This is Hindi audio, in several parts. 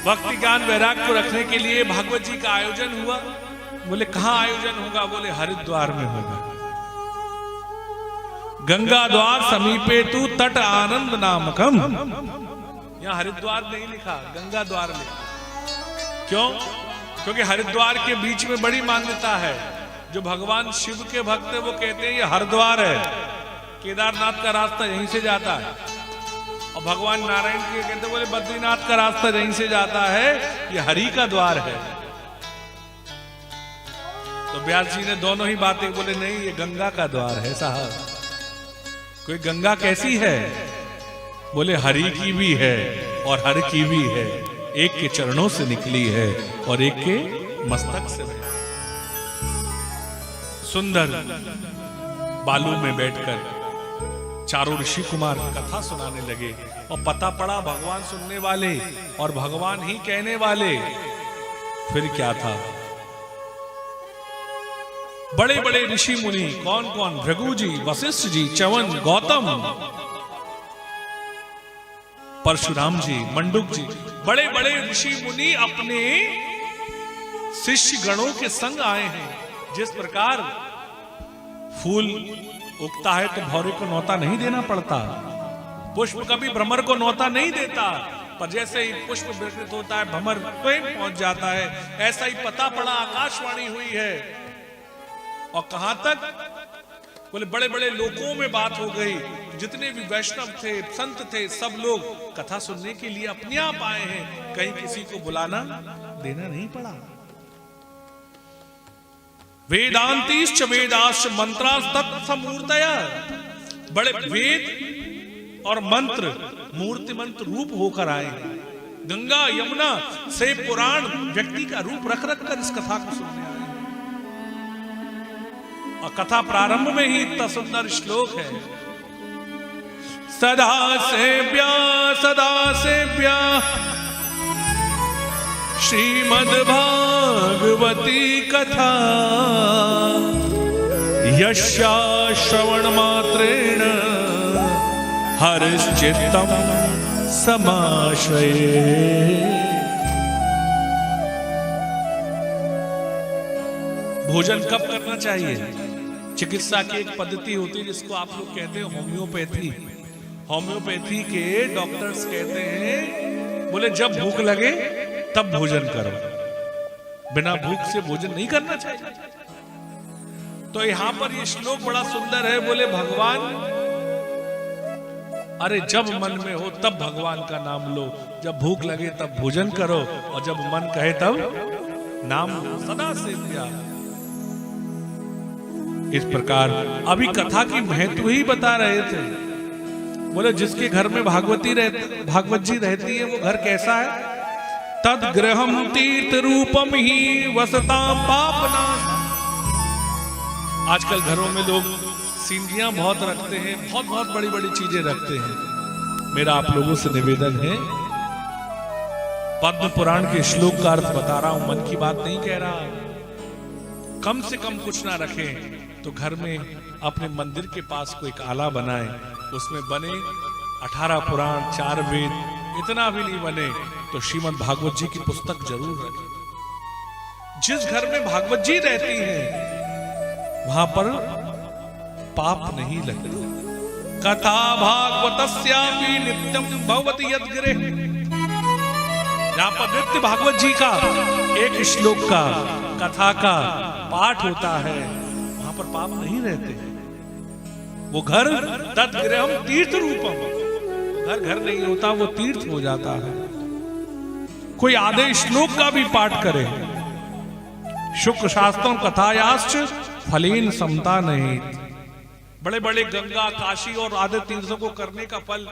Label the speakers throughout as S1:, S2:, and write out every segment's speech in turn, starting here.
S1: भक्ति ज्ञान वैराग्य को रखने के लिए भागवत जी का आयोजन हुआ। बोले कहां आयोजन होगा? बोले हरिद्वार में होगा। गंगा द्वार समीपे तू तट आनंद नामकम। यहां हरिद्वार नहीं लिखा, गंगा द्वार लिखा। क्यों? क्योंकि हरिद्वार के बीच में बड़ी मान्यता है। जो भगवान शिव के भक्त है वो कहते हैं ये हरिद्वार है, केदारनाथ का रास्ता यहीं से जाता है। और भगवान नारायण के कहते बोले बद्रीनाथ का रास्ता यहीं से जाता है, ये हरि का द्वार है। तो व्यास जी ने दोनों ही बातें बोले नहीं, ये गंगा का द्वार है साहब। कोई गंगा कैसी है? बोले हरि की भी है और हर की भी है। एक के चरणों से निकली है और एक के मस्तक से। सुंदर बालू में बैठकर चारों ऋषि कुमार कथा सुनाने लगे और पता पड़ा भगवान सुनने वाले और भगवान ही कहने वाले। फिर क्या था? बड़े बड़े ऋषि मुनि कौन कौन? भृगु जी, वशिष्ठ जी, च्यवन, गौतम, परशुराम जी, मंडूक जी, बड़े बड़े ऋषि मुनि अपने शिष्य गणों के संग आए हैं। जिस प्रकार फूल उगता है तो भौरे को नौता नहीं देना पड़ता, पुष्प कभी भ्रमर को नौता नहीं देता, पर जैसे ही पुष्प विकसित होता है भ्रमर स्वयं पहुंच जाता है। ऐसा ही पता पड़ा, आकाशवाणी हुई है। और कहां तक? बोले बड़े बड़े लोगों में बात हो गई। जितने भी वैष्णव थे, संत थे, सब लोग कथा सुनने के लिए अपने आप आए हैं। कहीं किसी को बुलाना देना नहीं पड़ा। वेदांतीश्च वेदाश्च मंत्राश्च तत्समूर्तया। बड़े वेद और मंत्र मूर्तिमंत रूप होकर आए हैं। गंगा यमुना से पुराण व्यक्ति का रूप रख रख कर इस कथा को सुनने आए। और कथा प्रारंभ में ही इतना सुंदर श्लोक है। सदा सेव्या श्रीमद् भागवती कथा यस्या श्रवण मात्रेण हरिश्चित्तम समाश्रये। भोजन कब करना चाहिए? चिकित्सा की एक पद्धति होती है जिसको आप लोग कहते हैं होम्योपैथी। होम्योपैथी के डॉक्टर्स कहते हैं बोले जब भूख लगे तब भोजन करो, बिना भूख से भोजन नहीं करना चाहिए। तो यहां पर ये श्लोक बड़ा सुंदर है। बोले भगवान, अरे जब मन में हो तब भगवान का नाम लो, जब भूख लगे तब भोजन करो और जब मन कहे तब नाम लो। सदा सेव्या। इस प्रकार अभी कथा की महत्व ही बता रहे थे। बोले जिसके घर में भागवत जी रहती है वो घर कैसा है? तद गृहम तीर्थ रूपम ही वसताम पापनाश। आजकल घरों में लोग सीनरियां बहुत रखते हैं, बहुत बहुत बड़ी बड़ी चीजें रखते हैं। मेरा आप लोगों से निवेदन है, पद्म पुराण के श्लोक का अर्थ बता रहा हूं, मन की बात नहीं कह रहा। कम से कम कुछ ना रखें तो घर में अपने मंदिर के पास कोई एक आला बनाए, उसमें बने 18 पुराण, 4 वेद, इतना भी नहीं बने तो श्रीमद् भागवत जी की पुस्तक जरूर रखें। जिस घर में भागवत जी रहती हैं वहां पर पाप नहीं लगता। कथा भागवतस्यापि नित्यम भवति यद्गृहे। जहां पर नित्य भागवत जी का एक श्लोक का कथा का पाठ होता है वहां पर पाप नहीं रहते। वो घर तद्गृहम तीर्थ रूपम। घर घर नहीं होता, वो तीर्थ हो जाता है। कोई आधे श्लोक का भी पाठ करे। शुक्र शास्त्रों कथायाश्च फलेन समता नहीं। बड़े बड़े गंगा, काशी और आधे तीर्थों को करने का फल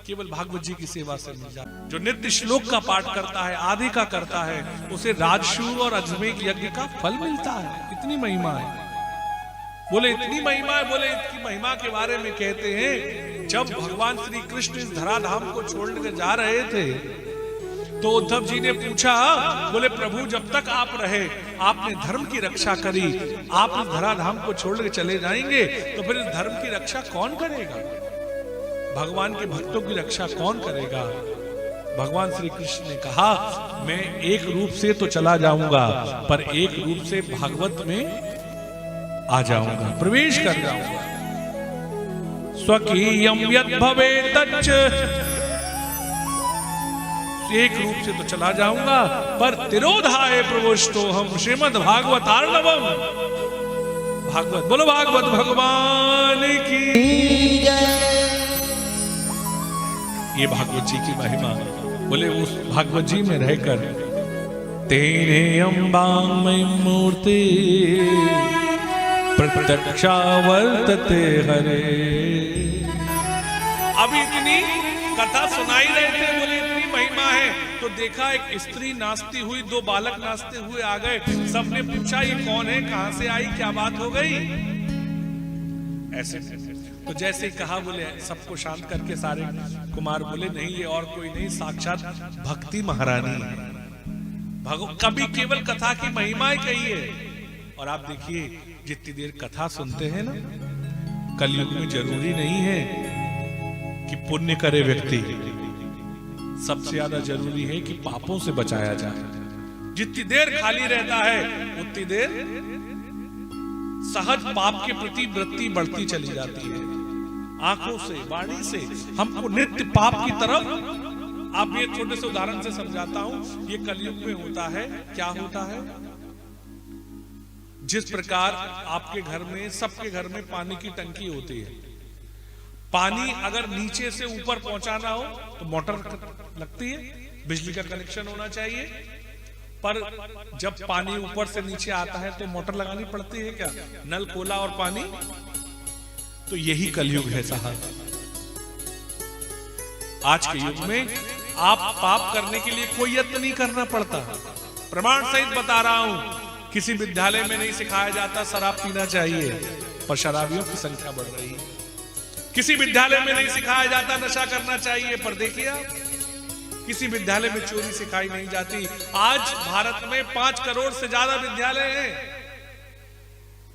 S1: केवल भागवत जी की सेवा से मिल जाता है। जो नित्य श्लोक का पाठ करता है, आदि का करता है, उसे राजसूय और अजमेर यज्ञ का फल मिलता है। इतनी महिमा है। बोले इतनी महिमा है। बोले इसकी महिमा के बारे में कहते हैं, जब भगवान श्री कृष्ण इस धराधाम को छोड़कर जा रहे थे तो उद्धव जी ने पूछा, बोले प्रभु जब तक आप रहे, आपने धर्म की रक्षा करी, आप इस धराधाम को छोड़कर चले जाएंगे तो फिर इस धर्म की रक्षा कौन करेगा? भगवान के भक्तों की रक्षा कौन करेगा? भगवान श्री कृष्ण ने कहा मैं एक रूप से तो चला जाऊंगा, पर एक रूप से भागवत में आ जाऊंगा, प्रवेश कर जाऊंगा। स्वकीयम यद् भवेत् तच्च, एक रूप से तो चला जाऊंगा, पर तिरोधाय प्रविष्टो हम श्रीमद् भागवतार्णवम। भागवत बोलो, भागवत भगवान की ये भागवत जी की महिमा। बोले उस भागवत जी में रहकर तेने अंबामय मूर्ति प्रत्यक्षा वर्तते हरे। अभी इतनी कथा सुनाई रहे थे, बोले इतनी महिमा है, तो देखा एक स्त्री नाचती हुई, दो बालक नाचते हुए आ गए। सबने पूछा ये कौन है, कहां से आई, क्या बात हो गई। ऐसे तो जैसे ही कहा, बोले सबको शांत करके सारे कुमार बोले नहीं ये और कोई नहीं, साक्षात भक्ति महारानी है। कभी केवल कथा की महिमा ही कही है। और आप देखिए जितनी देर कथा सुनते हैं ना, कलयुग में जरूरी नहीं है कि पुण्य करे व्यक्ति, सबसे ज्यादा जरूरी है कि पापों से बचाया जाए। जितनी देर खाली रहता है उतनी देर सहज पाप के प्रति वृत्ति बढ़ती चली जाती है। आंखों से, वाणी से हमको नित्य पाप की तरफ। आप ये छोटे से उदाहरण से समझाता हूं, ये कलयुग में होता है। क्या होता है, जिस प्रकार आपके घर में, सबके घर में पानी की टंकी होती है। पानी अगर नीचे से ऊपर पहुंचाना हो तो मोटर लगती है, बिजली का कनेक्शन होना चाहिए। पर जब पानी ऊपर से नीचे आता है तो मोटर लगानी पड़ती है क्या, नल खोला और पानी। तो यही कलयुग है साहब। आज के युग में आप पाप करने के लिए कोई यत्न नहीं करना पड़ता। प्रमाण सहित बता रहा हूं, किसी विद्यालय में नहीं सिखाया जाता शराब पीना चाहिए, पर शराबियों की संख्या बढ़ रही है। किसी विद्यालय में नहीं सिखाया जाता नशा करना चाहिए, पर देखिए आप, किसी विद्यालय में चोरी सिखाई नहीं जाती। आज भारत में 5 करोड़ से ज्यादा विद्यालय हैं,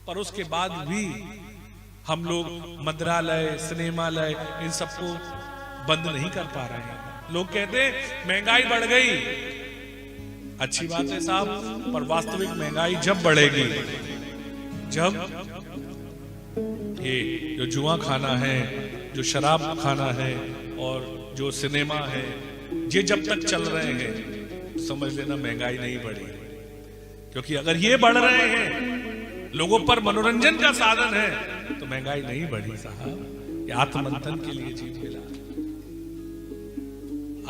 S1: पर उसके बाद भी हम लोग मंदिरालय, सिनेमालय, इन सबको बंद नहीं कर पा रहे हैं। लोग कहते हैं महंगाई बढ़ गई, अच्छी बात है साहब, पर वास्तविक महंगाई जब बढ़ेगी जब ये जो जुआ खाना है, जो शराब खाना है और जो सिनेमा है, ये जब तक चल रहे हैं समझ लेना महंगाई नहीं बढ़ी। क्योंकि अगर ये बढ़ रहे हैं, लोगों पर मनोरंजन का साधन है, तो महंगाई नहीं बढ़ी साहब। ये आत्ममंथन के लिए चीज मिला।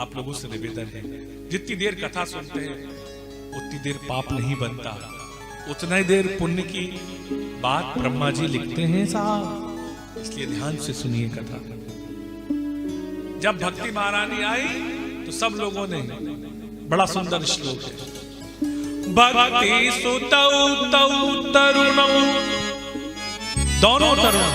S1: आप लोगों से निवेदन है, जितनी देर कथा सुनते हैं उतनी देर पाप नहीं बनता, उतना ही देर पुण्य की बात ब्रह्मा जी लिखते हैं साहब। इसलिए ध्यान से सुनिए कथा। जब भक्ति महारानी आई तो सब लोगों ने, बड़ा सुंदर श्लोक है, भक्ति सुतौ तौ तरुणौ, दोनों तरुण